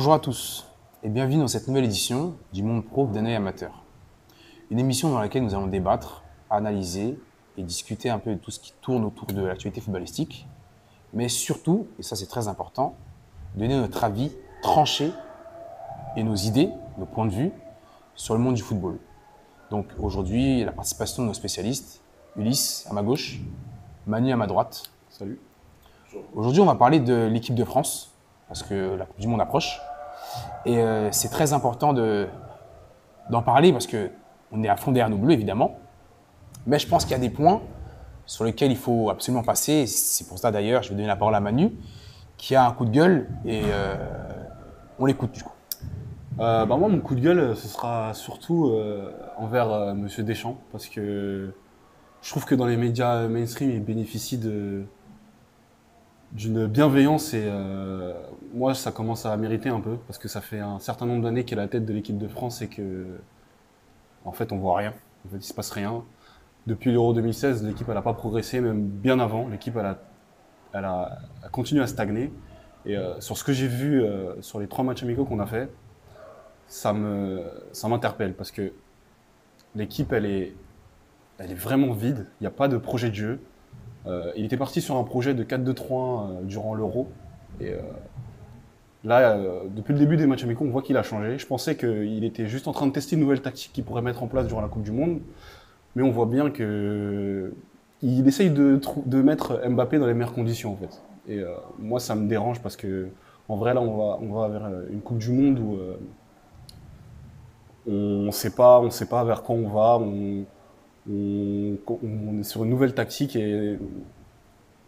Bonjour à tous et bienvenue dans cette nouvelle édition du Monde Pro d'un œil amateur. Une émission dans laquelle nous allons débattre, analyser et discuter un peu de tout ce qui tourne autour de l'actualité footballistique, mais surtout, et ça c'est très important, donner notre avis tranché et nos idées, nos points de vue sur le monde du football. Donc aujourd'hui, la participation de nos spécialistes, Ulysse à ma gauche, Manu à ma droite. Salut. Aujourd'hui, on va parler de l'équipe de France, parce que la Coupe du Monde approche. Et c'est très important d'en parler, parce qu'on est à fond derrière nos bleus, évidemment. Mais je pense qu'il y a des points sur lesquels il faut absolument passer. C'est pour ça, d'ailleurs, je vais donner la parole à Manu, qui a un coup de gueule, et on l'écoute du coup. Moi, mon coup de gueule, ce sera surtout envers Monsieur Deschamps, parce que je trouve que dans les médias mainstream, il bénéficie d'une bienveillance et moi, ça commence à mériter un peu, parce que ça fait un certain nombre d'années qu'il est à la tête de l'équipe de France et que, en fait, on voit rien. En fait, il se passe rien. Depuis l'Euro 2016, l'équipe, elle n'a pas progressé, même bien avant. L'équipe, elle a continué à stagner. Et sur ce que j'ai vu sur les 3 matchs amicaux qu'on a fait, ça m'interpelle parce que l'équipe, elle est vraiment vide. Il n'y a pas de projet de jeu. Il était parti sur un projet de 4-2-3-1 durant l'Euro. Et là, depuis le début des matchs amicaux, on voit qu'il a changé. Je pensais qu'il était juste en train de tester une nouvelle tactique qu'il pourrait mettre en place durant la Coupe du Monde. Mais on voit bien qu'il essaye de mettre Mbappé dans les meilleures conditions, en fait. Et moi, ça me dérange parce que, en vrai, là, on va vers une Coupe du Monde où on ne sait pas vers quoi on va. On est sur une nouvelle tactique et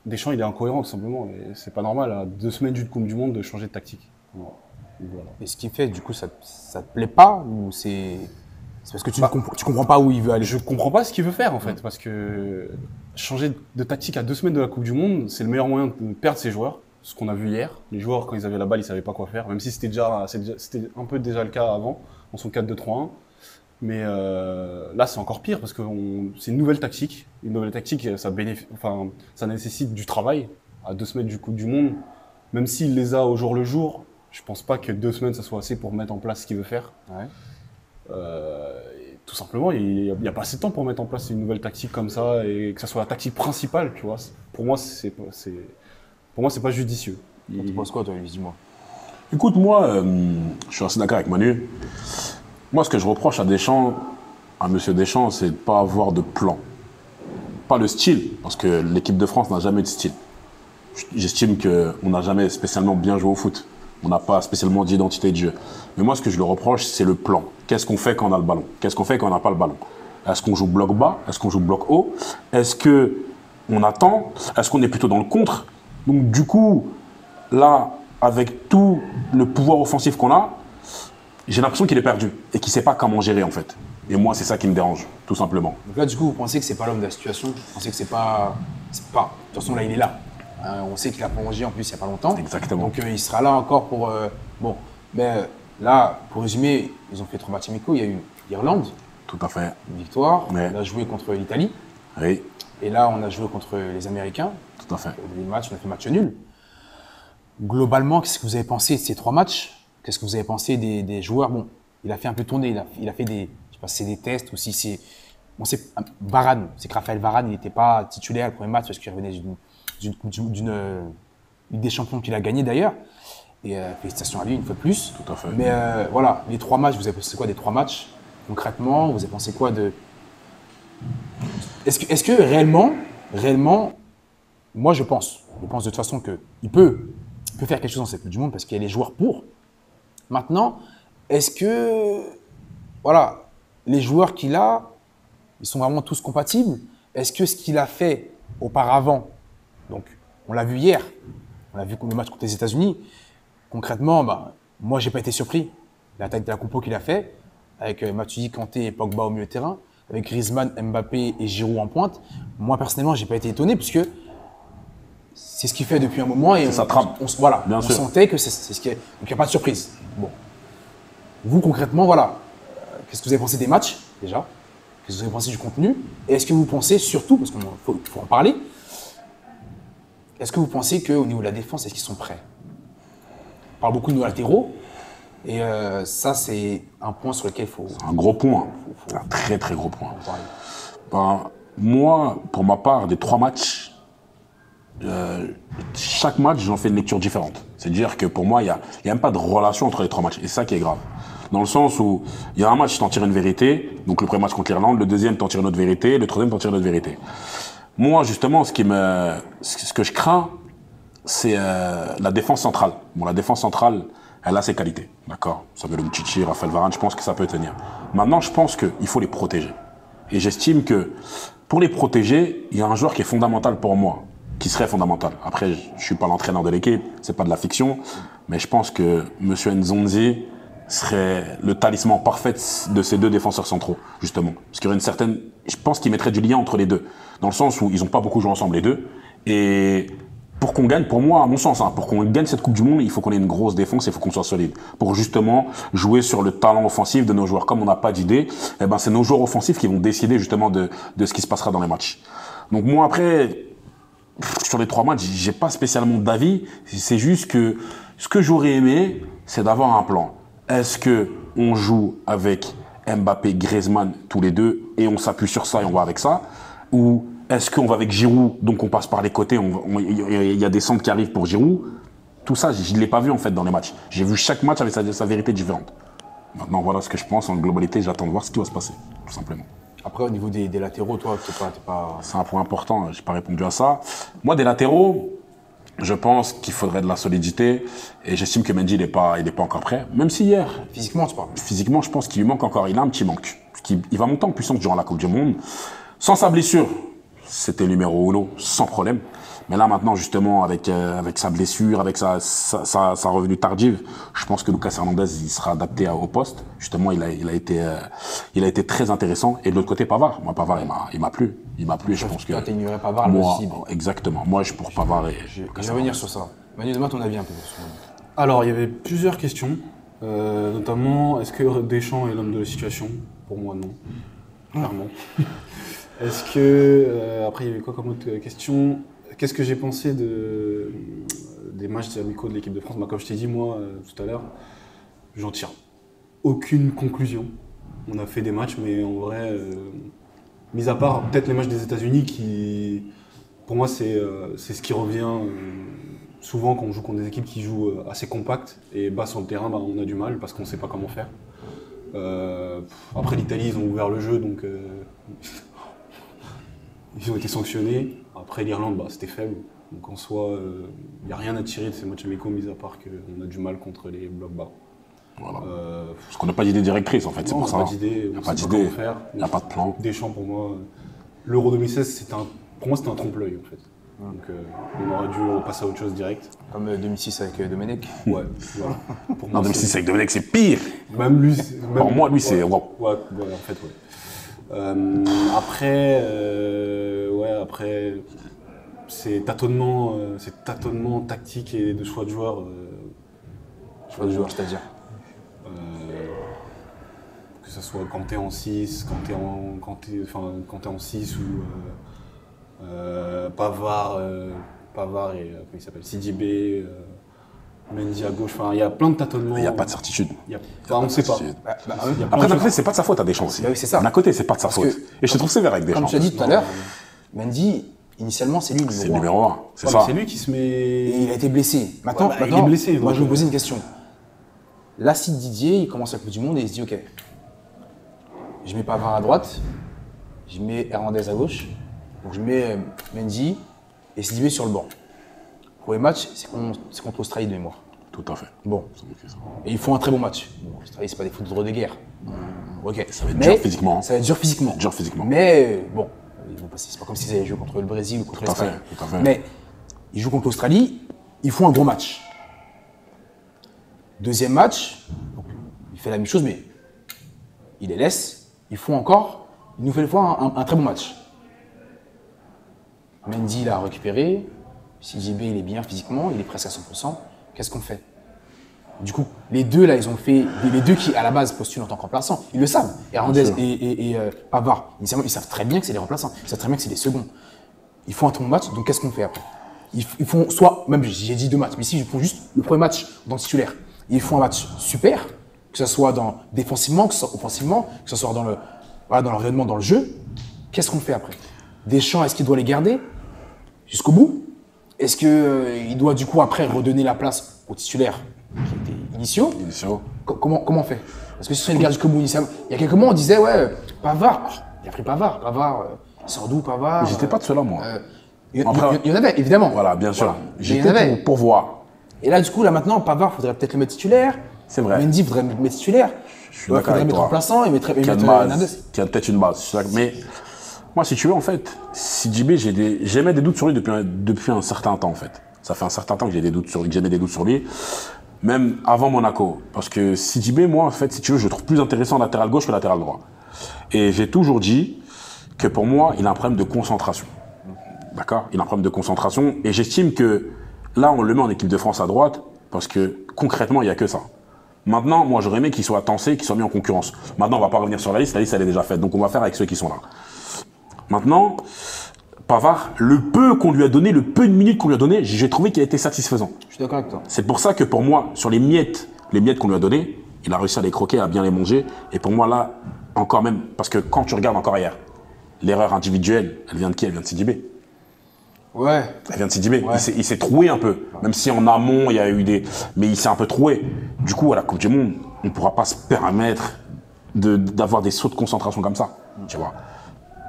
Deschamps, il est incohérent, tout simplement. Et c'est pas normal, à 2 semaines d'une Coupe du Monde, de changer de tactique. Voilà. Et ce qu'il fait, du coup, ça te plaît pas ou c'est parce que tu comprends pas où il veut aller? Je comprends pas ce qu'il veut faire, en fait, parce que changer de tactique à 2 semaines de la Coupe du Monde, c'est le meilleur moyen de perdre ses joueurs. Ce qu'on a vu hier. Les joueurs, quand ils avaient la balle, ils savaient pas quoi faire, même si c'était un peu déjà le cas avant, dans son 4-2-3-1. Mais là, c'est encore pire parce que c'est une nouvelle tactique. Une nouvelle tactique, ça nécessite du travail. À 2 semaines du Coupe du Monde, même s'il les a au jour le jour, je pense pas que 2 semaines, ça soit assez pour mettre en place ce qu'il veut faire. Ouais. Tout simplement, il n'y a pas assez de temps pour mettre en place une nouvelle tactique comme ça et que ça soit la tactique principale, tu vois. Pour moi, c'est pas judicieux. Tu penses quoi, toi, Ulysse? Dis-moi. Écoute, moi, je suis assez d'accord avec Manu. Moi, ce que je reproche à Monsieur Deschamps, c'est de ne pas avoir de plan. Pas le style, parce que l'équipe de France n'a jamais de style. J'estime qu'on n'a jamais spécialement bien joué au foot. On n'a pas spécialement d'identité de jeu. Mais moi, ce que je le reproche, c'est le plan. Qu'est-ce qu'on fait quand on a le ballon? Qu'est-ce qu'on fait quand on n'a pas le ballon? Est-ce qu'on joue bloc bas? Est-ce qu'on joue bloc haut? Est-ce qu'on attend? Est-ce qu'on est plutôt dans le contre? Donc, du coup, là, avec tout le pouvoir offensif qu'on a, j'ai l'impression qu'il est perdu et qu'il ne sait pas comment gérer, en fait. Et moi, c'est ça qui me dérange, tout simplement. Donc là, du coup, vous pensez que c'est pas l'homme de la situation? Vous pensez que c'est pas... De toute façon, là, il est là. On sait qu'il a prolongé en plus il n'y a pas longtemps. Exactement. Donc il sera là encore pour... là, pour résumer, ils ont fait 3 matchs amicaux. Il y a eu l'Irlande. Tout à fait. Une victoire. Ouais. On a joué contre l'Italie. Oui. Et là, on a joué contre les Américains. Tout à fait. On a fait match nul. Globalement, qu'est-ce que vous avez pensé de ces 3 matchs? Qu'est-ce que vous avez pensé des joueurs? Bon, il a fait un peu tourner. Il a fait des... Je sais pas si c'est des tests ou si c'est... On sait, Varane, c'est que Raphaël Varane, il n'était pas titulaire le premier match parce qu'il revenait d'une Ligue des Champions qu'il a gagné d'ailleurs. Et félicitations à lui une fois de plus. Tout à fait. Mais voilà, les 3 matchs, vous avez pensé quoi des 3 matchs? Concrètement, vous avez pensé quoi de... Est-ce que réellement, moi je pense de toute façon qu'il peut faire quelque chose dans cette Coupe du Monde parce qu'il y a les joueurs pour. Maintenant, est-ce que, voilà, les joueurs qu'il a, ils sont vraiment tous compatibles? Est-ce que ce qu'il a fait auparavant, donc on l'a vu hier, on l'a vu le match contre les États-Unis, concrètement, moi j'ai pas été surpris. L'attaque de la compo qu'il a fait, avec Matuidi, Kanté et Pogba au milieu de terrain, avec Griezmann, Mbappé et Giroud en pointe, moi personnellement j'ai pas été étonné puisque c'est ce qu'il fait depuis un moment et ça trame. On sentait que c'est ce qui est. Donc il n'y a pas de surprise. Bon. Vous concrètement, voilà, qu'est-ce que vous avez pensé des matchs déjà? Qu'est-ce que vous avez pensé du contenu? Et est-ce que vous pensez surtout, parce qu'il faut en parler, est-ce que vous pensez qu'au niveau de la défense, est-ce qu'ils sont prêts? On parle beaucoup de nos latéraux. Et ça, c'est un point sur lequel il faut. Un gros point. Un très très gros point. Moi, pour ma part, des 3 matchs, chaque match, j'en fais une lecture différente. C'est-à-dire que pour moi, il y a même pas de relation entre les 3 matchs. Et c'est ça qui est grave. Dans le sens où il y a un match, je t'en tire une vérité. Donc le premier match contre l'Irlande, le deuxième, t'en tire une autre vérité, le troisième, t'en tire une autre vérité. Moi, justement, ce que je crains, c'est la défense centrale. Bon, la défense centrale, elle a ses qualités, d'accord. Samuel Umtiti, Raphaël Varane, je pense que ça peut tenir. Maintenant, je pense qu'il faut les protéger. Et j'estime que pour les protéger, il y a un joueur qui est fondamental pour moi, qui serait fondamental. Après, je suis pas l'entraîneur de l'équipe, c'est pas de la fiction, mais je pense que Monsieur Nzonzi serait le talisman parfait de ces 2 défenseurs centraux, justement. Parce qu'il y aurait une certaine, je pense qu'il mettrait du lien entre les deux, dans le sens où ils ont pas beaucoup joué ensemble les deux, et pour qu'on gagne, pour moi, à mon sens, pour qu'on gagne cette Coupe du Monde, il faut qu'on ait une grosse défense, il faut qu'on soit solide. Pour justement jouer sur le talent offensif de nos joueurs. Comme on n'a pas d'idée, eh ben, c'est nos joueurs offensifs qui vont décider justement de ce qui se passera dans les matchs. Donc moi, après, sur les 3 matchs, j'ai pas spécialement d'avis. C'est juste que ce que j'aurais aimé, c'est d'avoir un plan. Est-ce que on joue avec Mbappé, Griezmann, tous les deux, et on s'appuie sur ça et on va avec ça? Ou est-ce qu'on va avec Giroud, donc on passe par les côtés, il y a des centres qui arrivent pour Giroud? Tout ça, je ne l'ai pas vu en fait dans les matchs. J'ai vu chaque match avec sa vérité différente. Maintenant, voilà ce que je pense en globalité. J'attends de voir ce qui va se passer, tout simplement. Après, au niveau des latéraux, toi, t'es pas... C'est un point important, j'ai pas répondu à ça. Moi, des latéraux, je pense qu'il faudrait de la solidité. Et j'estime que Mendy, il est pas encore prêt. Même si hier... Physiquement, tu parles. Physiquement, je pense qu'il lui manque encore. Il a un petit manque. Il va monter en puissance durant la Coupe du Monde. Sans sa blessure, c'était numéro 1, sans problème. Mais là, maintenant, justement, avec sa blessure, avec sa revenue tardive, je pense que Lucas Hernandez, il sera adapté au poste. Justement, il a été très intéressant. Et de l'autre côté, Pavard. Moi, Pavard, il m'a plu. Il m'a plu, je pense que... Toi, t'ignorais Pavard, moi, le cible. Exactement. Moi, je pour Pavard et... Je vais revenir sur ça. Manu, donne-moi ton avis un peu. Alors, il y avait plusieurs questions. Notamment, est-ce que Deschamps est l'homme de la situation? Pour moi, non. Clairement. Est-ce que... après, il y avait quoi comme autre question? Qu'est-ce que j'ai pensé des matchs amicaux de l'équipe de France? Comme je t'ai dit, moi, tout à l'heure, j'en tire aucune conclusion. On a fait des matchs, mais en vrai, mis à part peut-être les matchs des États-Unis, qui, pour moi, c'est ce qui revient souvent quand on joue contre des équipes qui jouent assez compactes et bas sur le terrain, on a du mal parce qu'on ne sait pas comment faire. Après, l'Italie, ils ont ouvert le jeu, donc ils ont été sanctionnés. Après, l'Irlande, c'était faible. Donc en soi, il n'y a rien à tirer de ces matchs amicaux, mis à part qu'on a du mal contre les blocs bas. Voilà. Parce qu'on n'a pas d'idée directrice, en fait, c'est pour ça. On n'a pas d'idée, il n'y a pas d'idée, il n'y a pas de plan. Deschamps, pour moi, l'Euro 2016, pour moi, c'était un trompe-l'œil, en fait. Donc on aurait dû passer à autre chose direct. Comme 2006 avec Domenech. Ouais, voilà. Pour moi, 2006 avec Domenech, c'est pire. Même lui, pour moi, lui, c'est... Ouais, en fait, ouais. Après, c'est tâtonnement tactique et de choix de joueurs. Choix de joueurs, c'est-à-dire que ce soit quand t'es en 6, quand t'es en 6 ou Pavard et comment il s'appelle, CDB, Mendy à gauche. Enfin, il y a plein de tâtonnements. Il n'y a pas de certitude. On ne sait pas. Après, d'un côté, c'est pas de sa faute à Deschamps aussi. Oui, c'est ça. D'un côté, c'est pas de sa faute. Et je te trouve sévère avec Deschamps. Comme je t'ai dit tout à l'heure, Mendy, initialement, c'est lui le numéro 1. C'est le numéro 1, c'est ça. C'est lui qui se met... Et il a été blessé. Maintenant, il est blessé. Moi, je vais vous poser une question. Là, si Didier, il commence la Coupe du Monde et il se dit, OK, je mets Pavard à droite, je mets Hernandez à gauche, donc je mets Mendy et CDB sur le banc. Pour les matchs, c'est contre l'Australie de mémoire. Tout à fait. Bon. Et ils font un très bon match. Bon, l'Australie, c'est pas des foudres de guerre. OK. Ça va être dur physiquement. Ça va être dur physiquement. Dur physiquement. Mais bon, c'est pas comme s'ils avaient joué contre le Brésil ou contre l'Espagne. Tout à fait. Mais ils jouent contre l'Australie, ils font un gros match. Deuxième match, donc, il fait la même chose, mais il les laisse. Ils font encore, une nouvelle fois, un très bon match. Mendy l'a récupéré. CJB, il est bien physiquement, il est presque à 100%. Qu'est-ce qu'on fait? Du coup, les deux, là, ils ont fait. Les deux qui, à la base, postulent en tant que remplaçants, ils le savent. Hernandez et Pavard, initialement, ils savent très bien que c'est les remplaçants. Ils savent très bien que c'est les seconds. Ils font un très bon match, donc qu'est-ce qu'on fait après? Ils font soit, même j'ai dit 2 matchs, mais si je prends juste le premier match dans le titulaire, Ils font un match super, que ce soit défensivement, que ce soit offensivement, que ce soit dans dans l'environnement, dans le jeu. Qu'est-ce qu'on fait après? Deschamps, est-ce qu'il doit les garder jusqu'au bout? Est-ce qu'il doit du coup après redonner la place aux titulaires qui étaient initiaux? Comment on fait? Parce que si on les garde jusqu'au bout initialement, il y a quelques mois on disait ouais, Pavard, il a pris Pavard, il sort d'où Pavard? J'étais pas de ceux-là, moi. Il y en avait, évidemment. Voilà, bien sûr. Voilà. J'étais pour voir. Et là, du coup, maintenant, Pavard, faudrait peut-être le mettre titulaire. C'est vrai. Mendy, faudrait le mettre titulaire. Je suis d'accord faudrait avec mettre toi. remplaçant et mettre Qui a peut-être une base. Mais moi, si tu veux, en fait, Sidibé, j'aimais des doutes sur lui depuis un certain temps, en fait. Ça fait un certain temps que j'aimais des doutes sur lui. Même avant Monaco. Parce que Sidibé, moi, en fait, si tu veux, je le trouve plus intéressant latéral gauche que latéral droit. Et j'ai toujours dit que pour moi, il a un problème de concentration. D'accord? Il a un problème de concentration. Et j'estime que là, on le met en équipe de France à droite parce que concrètement, il n'y a que ça. Maintenant, moi, j'aurais aimé qu'il soit tensé, qu'il soit mis en concurrence. Maintenant, on va pas revenir sur la liste elle est déjà faite. Donc, on va faire avec ceux qui sont là. Maintenant, Pavard, le peu qu'on lui a donné, le peu de minutes qu'on lui a donné, j'ai trouvé qu'il a été satisfaisant. Je suis d'accord avec toi. C'est pour ça que pour moi, sur les miettes qu'on lui a données, il a réussi à les croquer, à bien les manger. Et pour moi, là, encore même, parce que quand tu regardes encore hier, l'erreur individuelle, elle vient de qui? Elle vient de Sidibé. Ouais. Elle vient de Sidibé. Ouais. Il s'est troué un peu. Même si en amont, il y a eu mais il s'est un peu troué. Du coup, à la Coupe du Monde, on ne pourra pas se permettre d'avoir des sauts de concentration comme ça. Tu vois.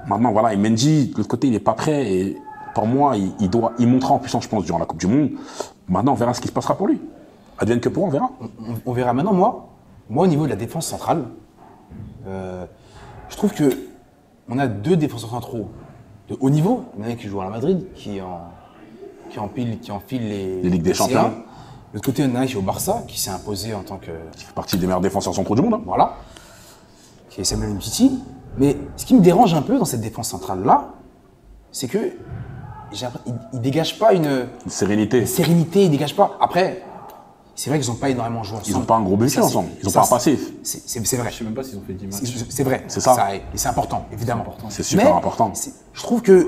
Maintenant, voilà. Et Mendy, de l'autre côté, il n'est pas prêt. Et pour moi, il montera en puissance, je pense, durant la Coupe du Monde. Maintenant, on verra ce qui se passera pour lui. Advienne que pour, on verra. On verra maintenant. Moi, au niveau de la défense centrale, je trouve que on a deux défenseurs centraux de haut niveau. Il y en a un qui joue à la Madrid, qui enfile les Ligues des Champions. De l'autre côté, il y en a un qui est au Barça, qui s'est imposé en tant que... Qui fait partie des meilleurs défenseurs centraux du monde. Hein. Voilà. Qui est Samuel Umtiti. Mais ce qui me dérange un peu dans cette défense centrale-là, c'est que il dégage pas une sérénité. Il dégage pas. Après, c'est vrai qu'ils n'ont pas énormément joué ensemble. Ils n'ont pas un gros budget ensemble. Ils n'ont pas un passif. C'est vrai. Je sais même pas s'ils ont fait 10 matchs. C'est vrai. C'est ça. Et c'est important, évidemment. C'est super important. Je trouve que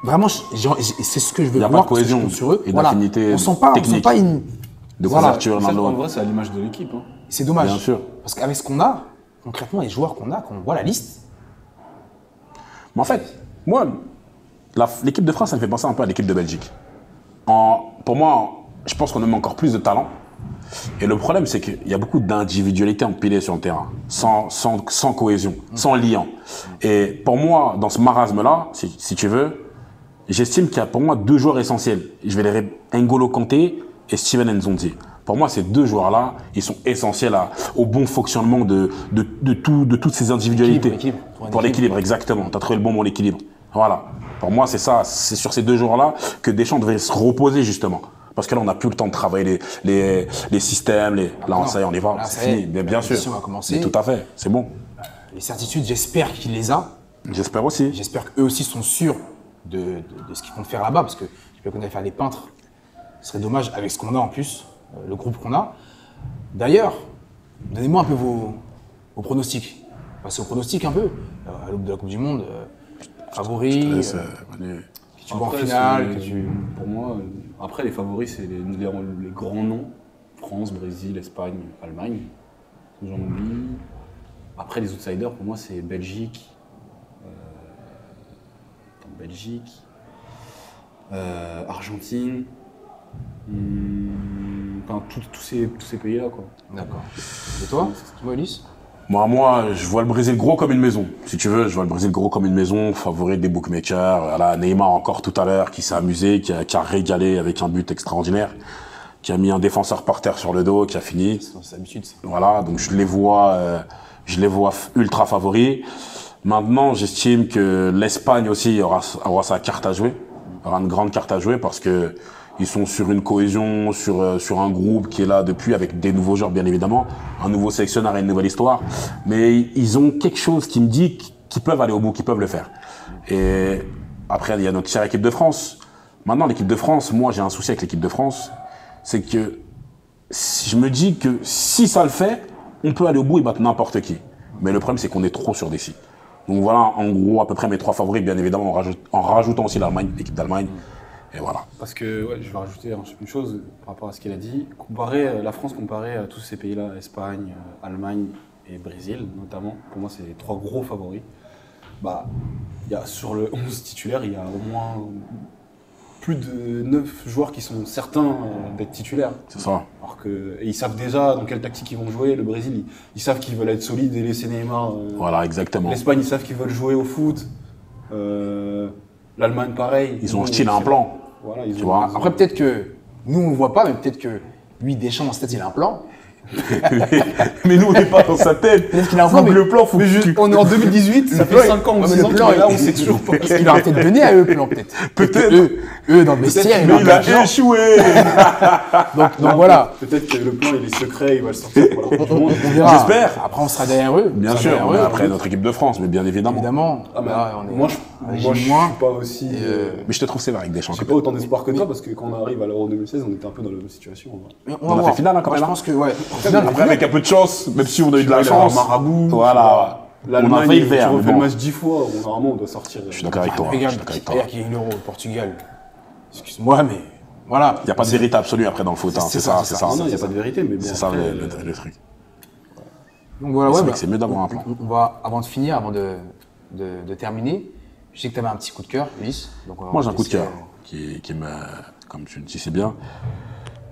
vraiment, c'est ce que je veux voir. Il n'y a pas de cohésion sur eux. et d'affinité technique. On sent pas une de couverture l'un de En l'autre. vrai, c'est à l'image de l'équipe. Hein. C'est dommage. Bien sûr. Parce qu'avec ce qu'on a, concrètement, les joueurs qu'on a, quand on voit la liste. Mais en fait, moi, l'équipe de France, ça me fait penser un peu à l'équipe de Belgique. Pour moi, je pense qu'on a encore plus de talent. Et le problème, c'est qu'il y a beaucoup d'individualité empilée sur le terrain, sans cohésion, sans lien. Et pour moi, dans ce marasme-là, si tu veux, j'estime qu'il y a pour moi deux joueurs essentiels. Je vais les N'Golo Kanté et Steven Nzonzi. Pour moi, ces deux joueurs-là, ils sont essentiels au bon fonctionnement de toutes ces individualités. Pour l'équilibre, exactement. Tu as trouvé le bon mot, l'équilibre. Voilà. Pour moi, c'est ça. C'est sur ces deux joueurs-là que Deschamps devait se reposer, justement. Parce que là, on n'a plus le temps de travailler les systèmes. Là, ça y est, on y va. C'est fini. Bien sûr. On va commencer. Mais tout à fait. C'est bon. Les certitudes, j'espère qu'il les a. J'espère aussi. J'espère qu'eux aussi sont sûrs de ce qu'ils comptent faire là-bas. Parce que je peux qu'on aille faire des peintres. Ce serait dommage avec ce qu'on a en plus, le groupe qu'on a. D'ailleurs, donnez-moi un peu vos pronostics. Passez aux pronostics un peu. À l'aube de la Coupe du Monde, favori. Tu vois en finale. Pour moi, après, les favoris, c'est les grands noms. France, Brésil, Espagne, Allemagne. J'en oublie. Après, les outsiders, pour moi, c'est Belgique. Argentine. Enfin, tous ces pays-là, quoi. D'accord. Et toi, Ulysse? Moi, je vois le Brésil gros comme une maison. Si tu veux, je vois le Brésil gros comme une maison, favori des bookmakers. Voilà, Neymar encore tout à l'heure, qui s'est amusé, qui a régalé avec un but extraordinaire, qui a mis un défenseur par terre sur le dos, qui a fini. C'est l'habitude. Voilà, donc je les vois ultra favoris. Maintenant, j'estime que l'Espagne aussi aura sa carte à jouer, aura une grande carte à jouer parce que ils sont sur une cohésion, sur un groupe qui est là depuis, avec des nouveaux joueurs bien évidemment, un nouveau sélectionneur et une nouvelle histoire. Mais ils ont quelque chose qui me dit qu'ils peuvent aller au bout, qu'ils peuvent le faire. Et après, il y a notre chère équipe de France. Maintenant, l'équipe de France, moi j'ai un souci avec l'équipe de France, c'est que je me dis que si ça le fait, on peut aller au bout et battre n'importe qui. Mais le problème, c'est qu'on est trop sur des si. Donc voilà, en gros, à peu près mes trois favoris, bien évidemment, en rajoutant aussi l'Allemagne, l'équipe d'Allemagne. Et voilà. Parce que ouais, je vais rajouter une chose par rapport à ce qu'il a dit. Comparer la France comparée à tous ces pays-là, Espagne, Allemagne et Brésil notamment, pour moi c'est les 3 gros favoris. Bah, il y a, sur le 11 titulaire, il y a au moins plus de 9 joueurs qui sont certains d'être titulaires. C'est ça. Alors que, et ils savent déjà dans quelle tactique ils vont jouer. Le Brésil, ils savent qu'ils veulent être solides et laisser Neymar. Voilà, exactement. L'Espagne, ils savent qu'ils veulent jouer au foot. L'Allemagne, pareil. Ils ont un style, un plan. Voilà, Tu vois. Après, peut-être que nous, on ne voit pas, mais peut-être que lui, Deschamps, dans sa tête, il a un plan. Mais nous, on n'est pas dans sa tête. Peut-être qu'il a un Faut plan, que mais le plan, faut Mais que on est en 2018, ça fait 5 ans ou Ouais, 6 mais ans le qu'il plan, est là, il- on sait toujours pas. Parce qu'il aurait peut-être donné à eux le plan, peut-être. Peut-être. Eux, dans le vestiaire, ils Mais ont il un plan. a échoué. Donc voilà, Peut-être que le plan, il est secret, il va le sortir pour la Coupe du Monde. on verra. J'espère. Après, on sera derrière eux. Bien On sera sûr, derrière on est eux, après notre équipe de France, mais bien évidemment. Évidemment. Ah, mais Là, on est moi, je régime suis moins. pas aussi. Mais je te trouve sévère avec Deschamps. J'ai pas autant d'espoir que toi parce que quand on arrive à l'Euro 2016, on était un peu dans la même situation. Mais On a va fait voir. finale, hein, quand Moi, même, Je pense que, ouais. Au final, Après, avec un peu de chance, même si on a eu de la Tu vois, chance. Marabout, Voilà. On a l'Allemagne, failli tu le faire. mais refais le bon. match 10 fois, normalement, on doit sortir. Je suis d'accord avec toi. Je suis regarde, d'accord avec toi. regarde qu'il y a eu l'Euro au Portugal. Excuse-moi, mais voilà. Il n'y a pas de vérité absolue après dans le foot. Hein. C'est C'est ça, ça, c'est c'est ça. ça. Non, il n'y a pas de vérité, mais bon. C'est ça après, le truc. Donc voilà, C'est ouais, vrai bah, que c'est mieux d'avoir un plan. on va, avant de finir, avant de terminer, je sais que tu avais un petit coup de cœur, Ulysse. Donc, Moi, j'ai un coup de cœur qui me, comme tu le dis, c'est bien.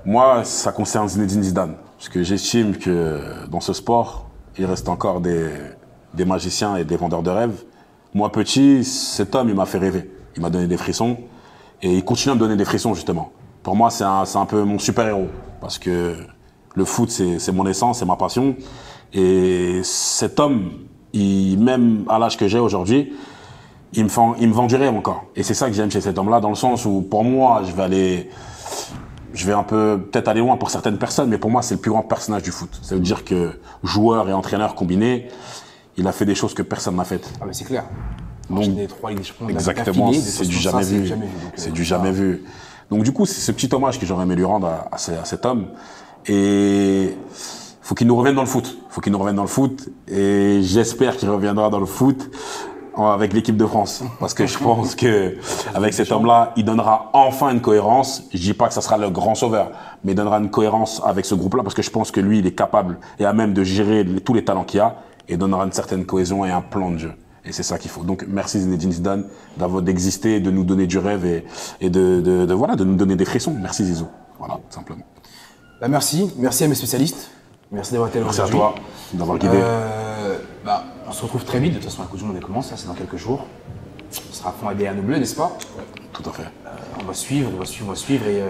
Moi, ça concerne Zinedine Zidane. Parce que j'estime que dans ce sport, il reste encore des magiciens et des vendeurs de rêves. Moi, petit, cet homme, il m'a fait rêver. Il m'a donné des frissons. Et il continue à me donner des frissons, justement. Pour moi, c'est un peu mon super-héros. Parce que le foot, c'est mon essence, c'est ma passion. Et cet homme, même à l'âge que j'ai aujourd'hui, il me vend du rêve encore. Et c'est ça que j'aime chez cet homme-là, dans le sens où, pour moi, je vais un peu peut-être aller loin pour certaines personnes, mais pour moi, c'est le plus grand personnage du foot. Ça veut dire que joueur et entraîneur combinés, il a fait des choses que personne n'a faites. Ah, mais c'est clair. Donc, Enchaîner 3 Ligues des Champions exactement, d'affilée, c'est des du choses jamais comme ça, vu. donc, C'est du jamais vu. Donc du coup, c'est ce petit hommage que j'aurais aimé lui rendre à cet homme. Et faut qu'il nous revienne dans le foot. Faut qu'il nous revienne dans le foot. Et j'espère qu'il reviendra dans le foot avec l'équipe de France. Parce que je pense que avec cet homme-là, il donnera enfin une cohérence. Je dis pas que ça sera le grand sauveur, mais il donnera une cohérence avec ce groupe-là parce que je pense que lui, il est capable et à même de gérer tous les talents qu'il y a et donnera une certaine cohésion et un plan de jeu. Et c'est ça qu'il faut. Donc, merci Zinedine Zidane d'exister, de nous donner du rêve et de nous donner des frissons. Merci Zizou. Voilà, tout simplement. Bah, merci à mes spécialistes. Merci d'avoir été là Merci à aujourd'hui. toi d'avoir guidé. On se retrouve très vite. De toute façon, la Coupe du Monde elle commence, ça c'est dans quelques jours. On sera à fond aidé à nos bleus, n'est-ce pas? Tout à fait. On va suivre. Et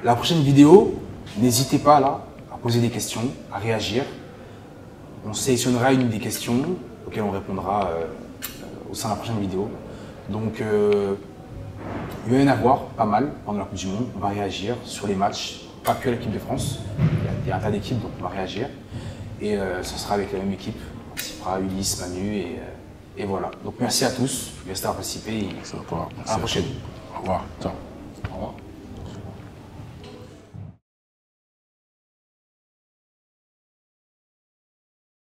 la prochaine vidéo, n'hésitez pas là à poser des questions, à réagir. On sélectionnera une des questions auxquelles on répondra au sein de la prochaine vidéo. Donc, il va y en avoir pas mal pendant la Coupe du Monde. On va réagir sur les matchs, pas que l'équipe de France. Il y a un tas d'équipes, donc on va réagir. Et ce sera avec la même équipe. On participera Ulysse, Manu et voilà. Donc merci à tous. Merci d'avoir participé. Merci à toi. À la prochaine. Au revoir. Ciao. Au revoir.